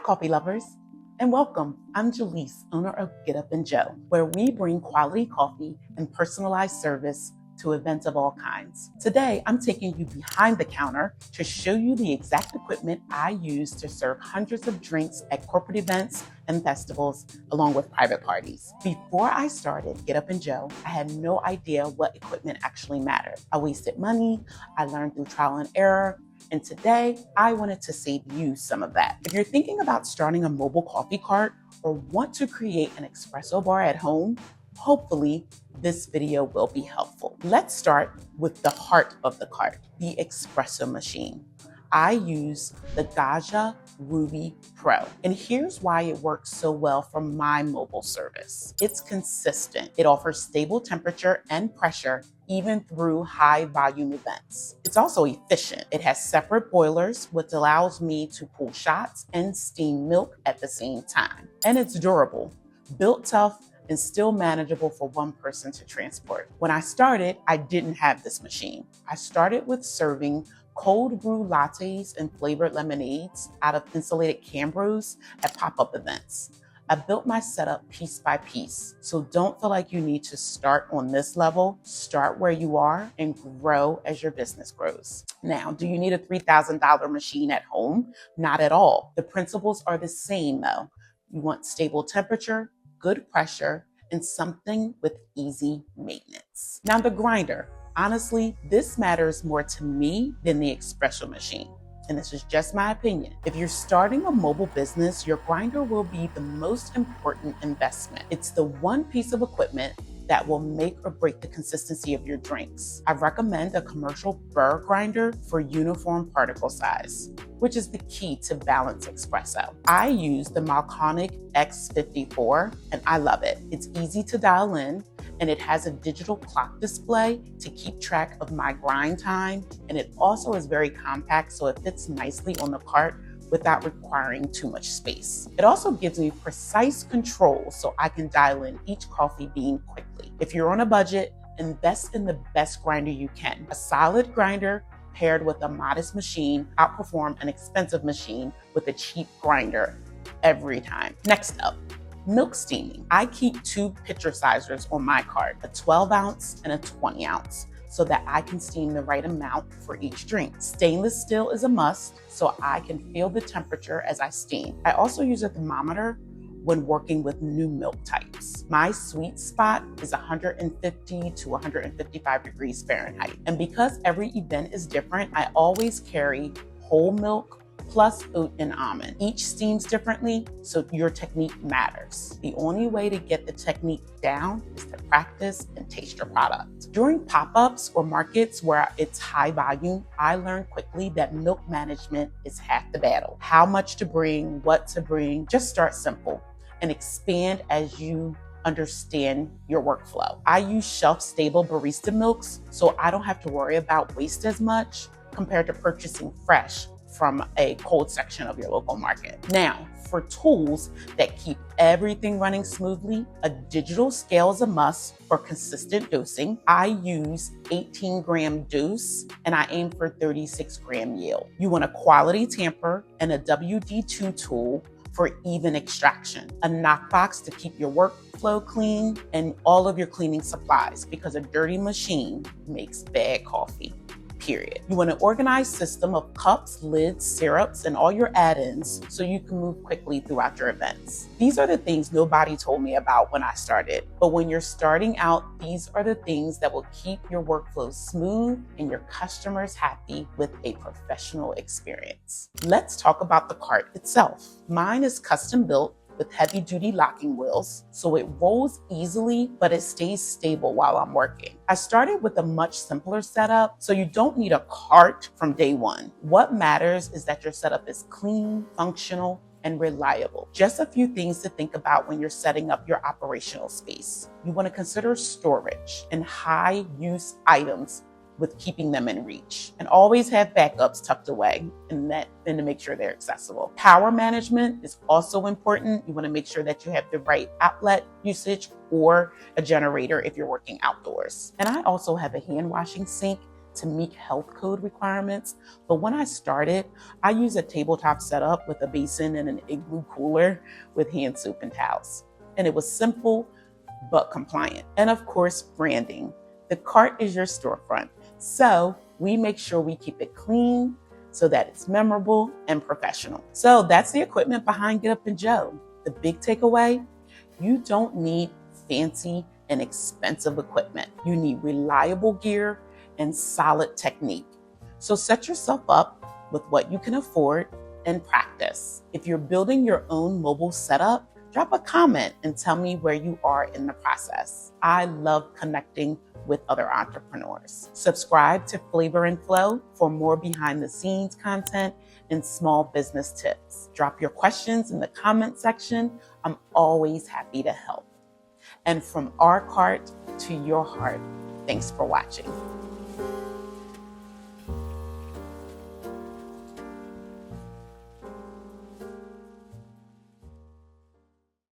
coffee lovers, and welcome. I'm Joellc, owner of Get Up and Joe, where we bring quality coffee and personalized service to events of all kinds. Today, I'm taking you behind the counter to show you the exact equipment I use to serve hundreds of drinks at corporate events and festivals, along with private parties. Before I started Get Up and Joe, I had no idea what equipment actually mattered. I wasted money, I learned through trial and error, and today, I wanted to save you some of that. If you're thinking about starting a mobile coffee cart or want to create an espresso bar at home, hopefully this video will be helpful. Let's start with the heart of the cart, the espresso machine. I use the Gaja Ruby Pro, and here's why it works so well for my mobile service. It's consistent. It offers stable temperature and pressure even through high volume events. It's also efficient. It has separate boilers, which allows me to pull shots and steam milk at the same time. And it's durable, built tough, and still manageable for one person to transport. When I started, I didn't have this machine. I started with serving cold brew lattes and flavored lemonades out of insulated Cambros at pop-up events. I built my setup piece by piece, so don't feel like you need to start on this level. Start where you are and grow as your business grows. Now, do you need a $3,000 machine at home? Not at all. The principles are the same though. You want stable temperature, good pressure, and something with easy maintenance. Now the grinder. Honestly, this matters more to me than the espresso machine. And this is just my opinion. If you're starting a mobile business, your grinder will be the most important investment. It's the one piece of equipment that will make or break the consistency of your drinks. I recommend a commercial burr grinder for uniform particle size, which is the key to balanced espresso. I use the Malconic X54 and I love it. It's easy to dial in and it has a digital clock display to keep track of my grind time. And it also is very compact, so it fits nicely on the cart without requiring too much space. It also gives me precise control so I can dial in each coffee bean quickly. If you're on a budget, invest in the best grinder you can. A solid grinder paired with a modest machine outperform an expensive machine with a cheap grinder every time. Next up, milk steaming. I keep two pitcher sizers on my cart, a 12 ounce and a 20 ounce. So that I can steam the right amount for each drink. Stainless steel is a must, so I can feel the temperature as I steam. I also use a thermometer when working with new milk types. My sweet spot is 150 to 155 degrees Fahrenheit. And because every event is different, I always carry whole milk plus oat and almond. Each steams differently, so your technique matters. The only way to get the technique down is to practice and taste your product. During pop-ups or markets where it's high volume, I learned quickly that milk management is half the battle. How much to bring, what to bring, just start simple and expand as you understand your workflow. I use shelf-stable barista milks, so I don't have to worry about waste as much compared to purchasing fresh from a cold section of your local market. Now, for tools that keep everything running smoothly, a digital scale is a must for consistent dosing. I use 18-gram dose and I aim for 36-gram yield. You want a quality tamper and a WD2 tool for even extraction, a knockbox to keep your workflow clean, and all of your cleaning supplies, because a dirty machine makes bad coffee. Period. You want an organized system of cups, lids, syrups, and all your add-ins so you can move quickly throughout your events. These are the things nobody told me about when I started, but when you're starting out, these are the things that will keep your workflow smooth and your customers happy with a professional experience. Let's talk about the cart itself. Mine is custom built with heavy-duty locking wheels, so it rolls easily, but it stays stable while I'm working. I started with a much simpler setup, so you don't need a cart from day one. What matters is that your setup is clean, functional, and reliable. Just a few things to think about when you're setting up your operational space. You want to consider storage and high-use items with keeping them in reach, and always have backups tucked away and to make sure they're accessible. Power management is also important. You want to make sure that you have the right outlet usage or a generator if you're working outdoors. And I also have a hand washing sink to meet health code requirements. But when I started, I used a tabletop setup with a basin and an igloo cooler with hand soap and towels. And it was simple, but compliant. And of course, branding. The cart is your storefront. So we make sure we keep it clean so that it's memorable and professional. So that's the equipment behind Get Up and Joe. The big takeaway, you don't need fancy and expensive equipment. You need reliable gear and solid technique. So set yourself up with what you can afford and practice. If you're building your own mobile setup, drop a comment and tell me where you are in the process. I love connecting with other entrepreneurs. Subscribe to Flavor and Flow for more behind the scenes content and small business tips. Drop your questions in the comment section. I'm always happy to help. And from our cart to your heart, thanks for watching.